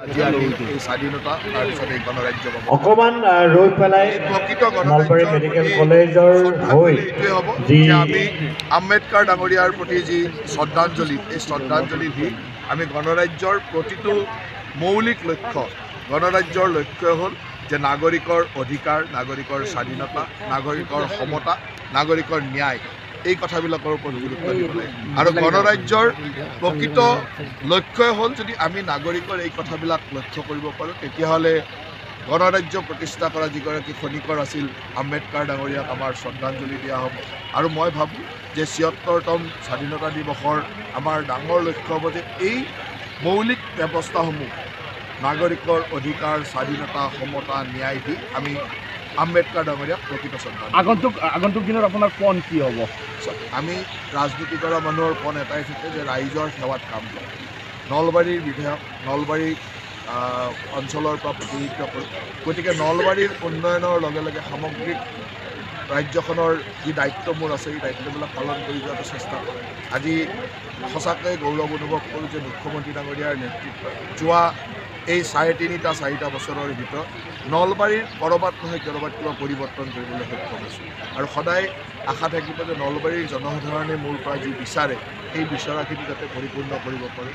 আজি আমি এই স্বাধীনতা তাৰপিছত এই গণৰাজ্য অকমান ৰৈ পেলাই প্ৰকৃত নলবাৰী মেডিকেল কলেজৰ হৈ এইটোৱে হ'ব যি যে আমি আম্বেদকাৰ ডাঙৰীয়াৰ প্ৰতি যি শ্ৰদ্ধাঞ্জলি এই শ্ৰদ্ধাঞ্জলি দি আমি গণৰাজ্যৰ প্ৰতিটো মৌলিক লক্ষ্য গণৰাজ্যৰ লক্ষ্য হ'ল যে নাগৰিকৰ অধিকাৰ নাগৰিকৰ স্বাধীনতা নাগৰিকৰ সমতা নাগৰিকৰ ন্যায় এই কথাবিলাকৰ ওপৰত গুৰুত্ব দিব লাগে আৰু গণৰাজ্যৰ প্ৰকৃত লক্ষ্যই হ'ল যদি আমি নাগৰিকৰ এই কথাবিলাক লক্ষ্য কৰিব পাৰোঁ তেতিয়াহ'লে গণৰাজ্য প্ৰতিষ্ঠা কৰা যিগৰাকী খনিকৰ আছিল আম্বেদকাৰ ডাঙৰীয়াক আমাৰ শ্ৰদ্ধাঞ্জলি দিয়া হ'ব আৰু মই ভাবোঁ যে ৭৬তম স্বাধীনতা দিৱসৰ আমাৰ ডাঙৰ লক্ষ্য হ'ব যে এই মৌলিক ব্যৱস্থাসমূহ নাগৰিকৰ অধিকাৰ স্বাধীনতা সমতা ন্যায় দি আমি আম্বেদকাৰ ডাঙৰীয়াক প্ৰকৃত শ্ৰদ্ধাঞ্জলি আগন্তুক দিনত আপোনাৰ পণ কি হ'ব? আমি ৰাজনীতি কৰা মানুহৰ পণ এটাই থাকে যে ৰাইজৰ সেৱাত কাম কৰে নলবাৰীৰ বিধায়ক নলবাৰী অঞ্চলৰ পৰা প্ৰতিনিধিত্ব কৰোঁ গতিকে নলবাৰীৰ উন্নয়নৰ লগে লগে সামগ্ৰিক ৰাজ্যখনৰ যি দায়িত্ব মোৰ আছে এই দায়িত্ববিলাক পালন কৰি যোৱাটো চেষ্টা কৰে আজি সঁচাকৈ গৌৰৱ অনুভৱ কৰোঁ যে মুখ্যমন্ত্ৰী ডাঙৰীয়াৰ নেতৃত্বত যোৱা এই ৩.৫-৪টা বছৰৰ ভিতৰত নলবাৰীৰ ক'ৰবাত নহয় ক'ৰবাত কিবা পৰিৱৰ্তন কৰিবলৈ সক্ষম হৈছোঁ আৰু সদায় আশা থাকিব যে নলবাৰীৰ জনসাধাৰণে মোৰ পৰা যি বিচাৰে সেই বিচৰাখিনি যাতে পৰিপূৰ্ণ কৰিব পাৰোঁ